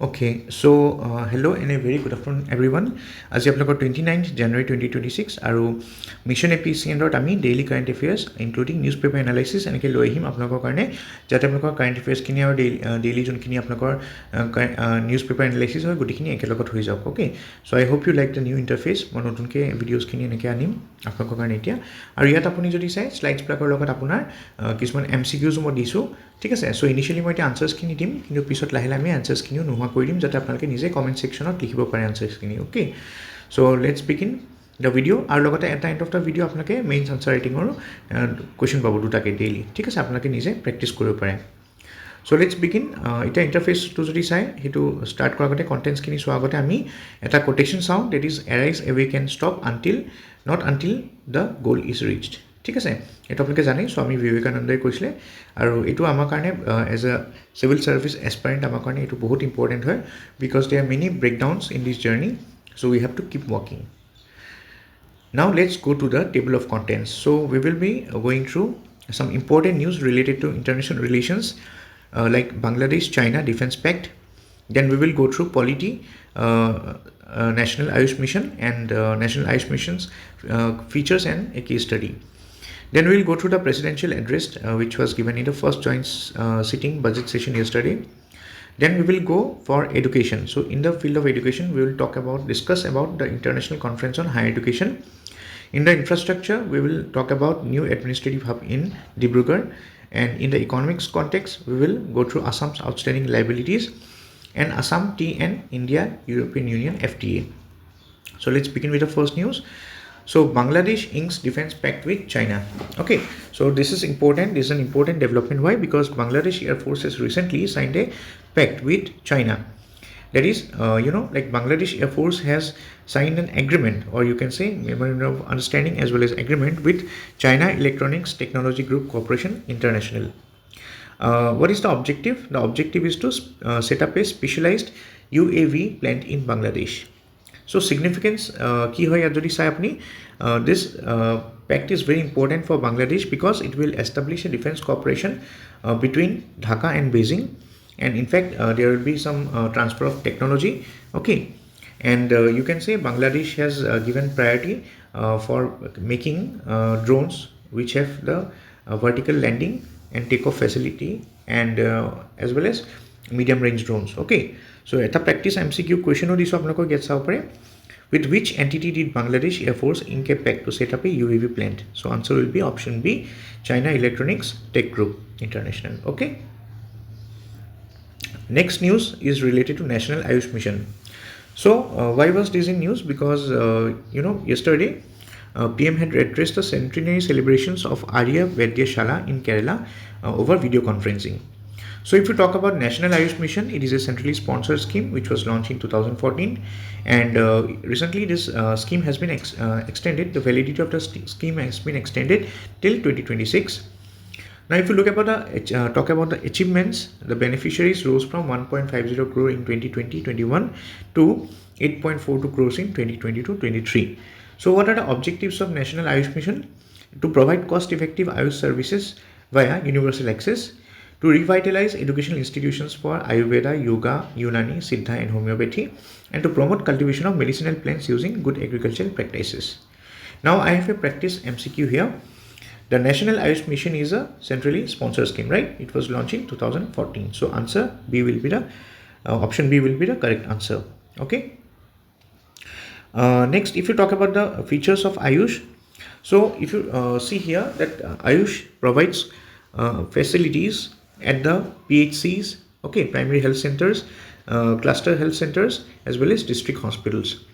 Okay, so hello and a very good afternoon everyone. As you have 29th January 2026 আৰু mission APSC এণ্ডত আমি daily current affairs including news paper analysis এনেকৈ লৈ আহিম আপোনালোকৰ কাৰণে যাতে আপোনালোকৰ কাৰেণ্ট এফেয়াৰ্ছখিনি আৰু ডেইলি যোনখিনি আপোনালোকৰ নিউজ পেপাৰ এনালাইচিছ হয় গোটেইখিনি একেলগত হৈ যাওক okay so' I hope you like the new interface মই নতুনকৈ ভিডিঅ'ছখিনি এনেকৈ আনিম আপোনালোকৰ কাৰণে এতিয়া আৰু ইয়াত আপুনি যদি চাই শ্লাইডছবিলাকৰ লগত আপোনাৰ কিছুমান MCQs মই দিছোঁ ঠিক আছে চ' ইনিচিয়েলি মই এতিয়া আনচাৰ্ছখিনি দিম কিন্তু পিছত লাহে লাহে আমি আনচাৰ্ছখিনিও নোহোৱা কৰি দিম যাতে আপোনালোকে নিজে কমেণ্ট ছেকশ্যনত লিখিব পাৰে আনচাৰ্ছখিনি okay so' let's begin the video' আৰু লগতে এটা এণ্ড অফ দ্য ভিডিঅ' আপোনালোকে মেইনছ আনচাৰ ৰাইটিঙৰো কুৱেশ্যন পাব দুটাকৈ ডেইলি ঠিক আছে আপোনালোকে নিজে প্ৰেক্টিছ কৰিব পাৰে চ' লেটছ বিগিন এতিয়া ইণ্টাৰফেচটো যদি চাই সেইটো ষ্টাৰ্ট কৰাৰ আগতে কণ্টেণ্টছখিনি চোৱাৰ আগতে আমি এটা কোটেশ্যন চাওঁ ডেট ইজ এৰাইজ এৱে কেন stop not until the goal is reached ঠিক আছে এইটো আপোনালোকে জানেই স্বামী বিবেকানন্দই কৈছিলে আৰু এইটো আমাৰ কাৰণে as a civil service aspirant আমাৰ কাৰণে এইটো বহুত ইম্পৰ্টেণ্ট হয় because they are many breakdowns in this journey so' we have to keep working Now let's go to the table of contents. So we will be going through some important news related to international relations like Bangladesh-China Defense Pact. Then we will go through polity, National Ayush Mission and National Ayush Mission's features and a case study. Then we will go through the presidential address which was given in the first joint sitting budget session yesterday. Then we will go for education. So in the field of education, we will discuss about the International Conference on Higher Education. In the infrastructure, we will talk about new administrative hub in Dibrugarh. And in the economics context, we will go through Assam's outstanding liabilities and Assam Tea and India European Union FTA. So let's begin with the first news. So Bangladesh inks defense pact with China. Okay, so this is important. This is an important development. Why? Because Bangladesh Air Force has recently signed a pact with China. That is, like Bangladesh Air Force has signed an agreement, or you can say memorandum of understanding as well as agreement with China Electronics Technology Group Corporation International. What is the objective? The objective is to set up a specialized UAV plant in Bangladesh. So significance ki hoy jodi sai apni this pact is very important for Bangladesh because it will establish a defense cooperation between Dhaka and Beijing and in fact there will be some transfer of technology okay and you can say Bangladesh has given priority for making drones which have the vertical landing and takeoff facility and as well as medium range drones okay so eta practice MCQ question o diso apnalok get saw pare with which entity did Bangladesh Air Force ink a pact to set up a UAV plant so answer will be option B China Electronics Tech Group International okay next news is related to National Ayush Mission so why was this in news because yesterday PM had addressed the centenary celebrations of Arya Vaidya in Kerala over video conferencing. So if you talk about National Ayush Mission, it is a centrally sponsored scheme which was launched in 2014 and recently this scheme has been extended. The validity of the scheme has been extended till 2026. Now if you talk about the achievements, the beneficiaries rose from 1.50 crore in 2020-21 to 8.42 crores in 2022-23. So what are the objectives of National Ayush Mission? To provide cost-effective Ayush services via universal access, to revitalize educational institutions for Ayurveda, Yoga, Unani, Siddha and Homeopathy, and to promote cultivation of medicinal plants using good agricultural practices. Now I have a practice MCQ here. The National Ayush Mission is a centrally sponsored scheme, right? It was launched in 2014. So answer B will be the option B will be the correct answer. Okay. Next, if you talk about the features of Ayush, so if you see here that Ayush provides facilities at the PHCs, okay, primary health centers, cluster health centers, as well as district hospitals.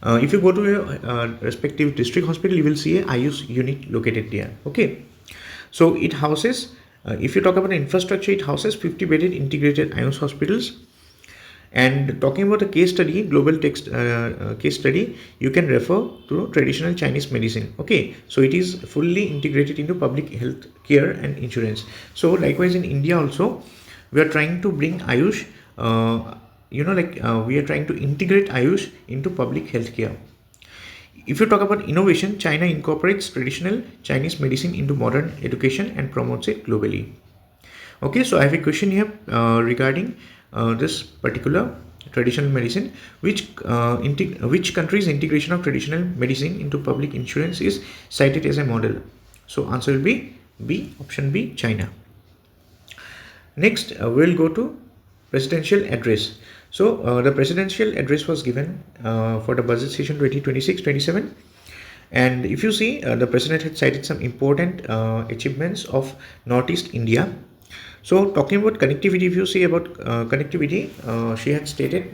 If you go to your respective district hospital, you will see a Ayush unit located there, okay. So it houses, if you talk about the infrastructure, it houses 50 bedded integrated Ayush hospitals. And talking about the case study, global text case study, you can refer to traditional Chinese medicine. Okay, so it is fully integrated into public health care and insurance. So likewise in India also, we are trying to bring Ayush, we are trying to integrate Ayush into public health care. If you talk about innovation, China incorporates traditional Chinese medicine into modern education and promotes it globally. Okay, so I have a question here regarding this particular traditional medicine. Which country's integration of traditional medicine into public insurance is cited as a model? So answer will be B, option B, China. Next, we'll go to presidential address. So the presidential address was given for the budget session 2026-27. And if you see, the president had cited some important achievements of Northeast India. So talking about connectivity, if you see about connectivity, she had stated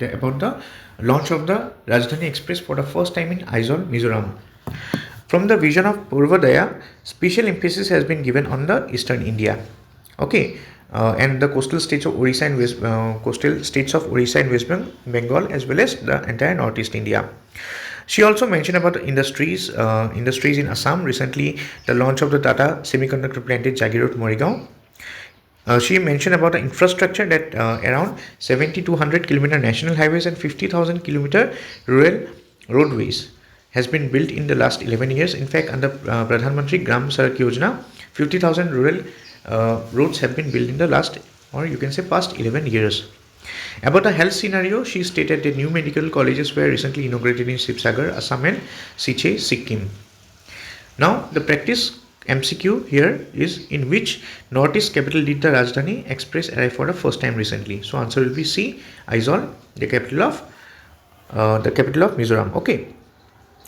about the launch of the Rajdhani Express for the first time in Aizawl, Mizoram. From the vision of Purvodaya, special emphasis has been given on the Eastern India. Okay, and the coastal states of Orissa and West Bengal, as well as the entire Northeast India. She also mentioned about the industries in Assam. Recently, the launch of the Tata Semiconductor plant in Jagirot, Morigaon. She mentioned about the infrastructure that around 7,200 kilometer national highways and 50,000 kilometer rural roadways has been built in the last 11 years. In fact, under Pradhan Mantri Gram Sadak Yojana, 50,000 rural roads have been built in the last, or you can say past 11 years. About the health scenario, she stated that new medical colleges were recently inaugurated in Shivsagar, Assam and Siche, Sikkim. Now, the practice MCQ here is, in which Northeast capital did the Rajdhani Express arrive for the first time recently? So answer will be C, Aizawl, the capital of Mizoram. Okay.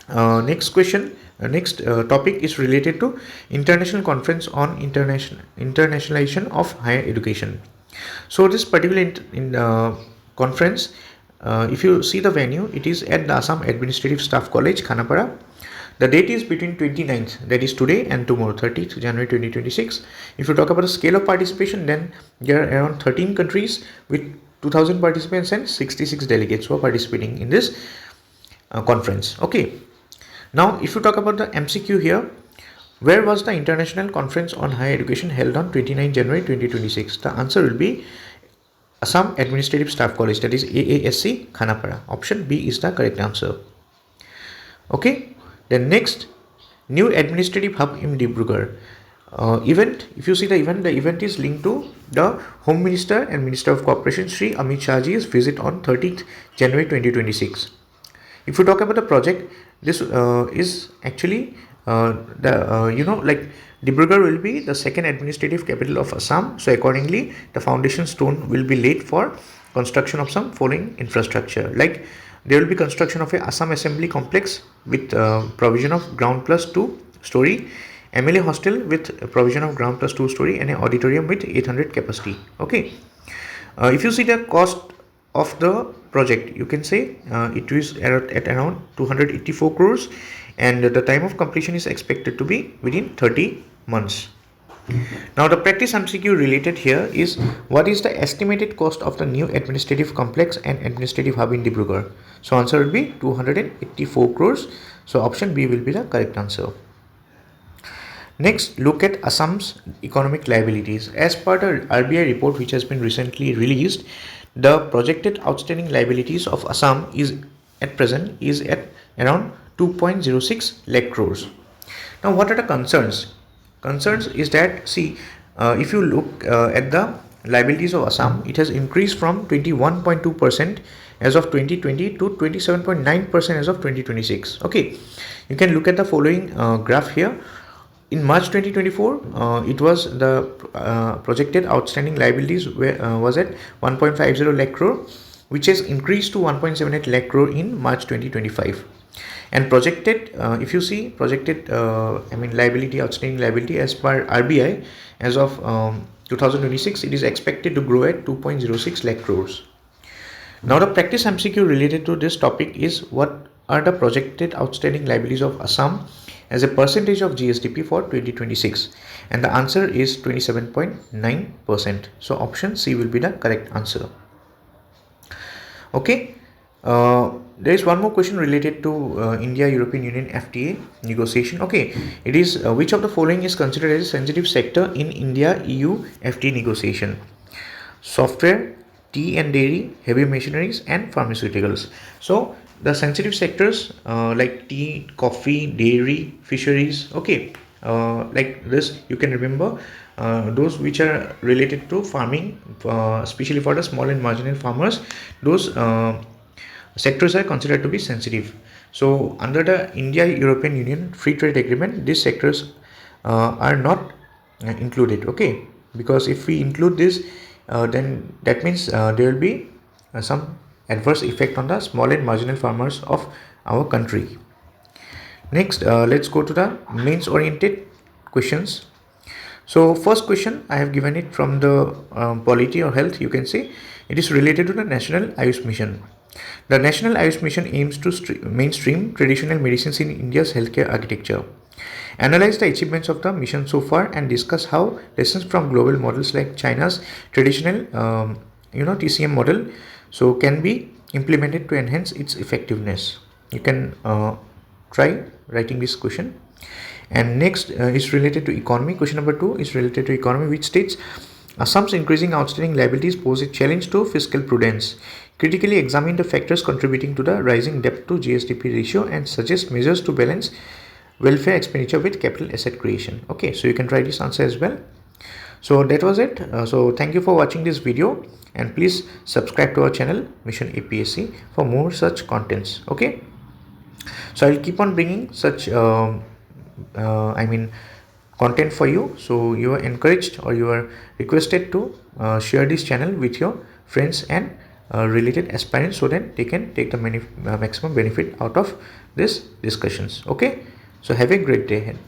Next question. Next topic is related to International Conference on Internationalization of Higher Education. So this particular conference, if you see the venue, it is at the Assam Administrative Staff College, Khanapara. The date is between 29th, that is today, and tomorrow, 30th January 2026. If you talk about the scale of participation, then there are around 13 countries with 2,000 participants and 66 delegates who are participating in this conference. Okay. Now, if you talk about the MCQ here, where was the International Conference on Higher Education held on 29 January 2026? The answer will be Assam Administrative Staff College, that is AASC, Khanapara. Option B is the correct answer. Okay. Then next, new administrative hub in Dibrugarh. Event, if you see the event is linked to the Home Minister and Minister of Cooperation Shri Amit Shahji's visit on 30th January 2026. If you talk about the project, this is actually Dibrugarh will be the second administrative capital of Assam. So accordingly, the foundation stone will be laid for construction of some following infrastructure. Like, there will be construction of a Assam Assembly Complex with provision of ground plus 2 story, MLA hostel with provision of ground plus 2 story, and an auditorium with 800 capacity. Okay. If you see the cost of the project, you can say it is at around 284 crores, and the time of completion is expected to be within 30 months. Now, the practice MCQ related here is, what is the estimated cost of the new administrative complex and administrative hub in Dibrugarh? So answer will be 284 crores. So option B will be the correct answer. Next, look at Assam's economic liabilities. As per the RBI report which has been recently released, the projected outstanding liabilities of Assam is at present is at around 2.06 lakh crores. Now, what are the concerns? Concerns is that, see, if you look at the liabilities of Assam, it has increased from 21.2% as of 2020 to 27.9% as of 2026. Okay, you can look at the following graph here. In March 2024, it was the projected outstanding liabilities was at 1.50 lakh crore, which has increased to 1.78 lakh crore in March 2025. And projected, if you see projected, liability, outstanding liability as per RBI as of 2026, it is expected to grow at 2.06 lakh crores. Now, the practice MCQ related to this topic is, what are the projected outstanding liabilities of Assam as a percentage of GSDP for 2026? And the answer is 27.9%. So option C will be the correct answer. Okay. There is one more question related to India-European Union FTA negotiation. Okay, it is which of the following is considered as a sensitive sector in India-EU FTA negotiation? Software, tea and dairy, heavy machineries, and pharmaceuticals. So the sensitive sectors like tea, coffee, dairy, fisheries. Okay, like this, you can remember those which are related to farming, especially for the small and marginal farmers. Those sectors are considered to be sensitive. So under the India European Union Free Trade Agreement, these sectors are not included. Okay, because if we include this, then that means there will be some adverse effect on the small and marginal farmers of our country. Next, let's go to the mains oriented questions. So first question, I have given it from the polity or health. You can say it is related to the National Ayush Mission. The National Ayush Mission aims to mainstream traditional medicines in India's healthcare architecture. Analyze the achievements of the mission so far and discuss how lessons from global models like China's traditional TCM model so can be implemented to enhance its effectiveness. You can try writing this question. And next is related to economy. Question number 2 is related to economy, which states Assam's increasing outstanding liabilities pose a challenge to fiscal prudence. Critically examine the factors contributing to the rising debt to GSDP ratio and suggest measures to balance welfare expenditure with capital asset creation. Okay, so you can try this answer as well. So that was it. So thank you for watching this video, and please subscribe to our channel Mission APSC for more such contents. Okay, so I'll keep on bringing such content for you. So you are encouraged or you are requested to share this channel with your friends and related aspirants so that they can take the maximum benefit out of these discussions. Okay, so have a great day ahead.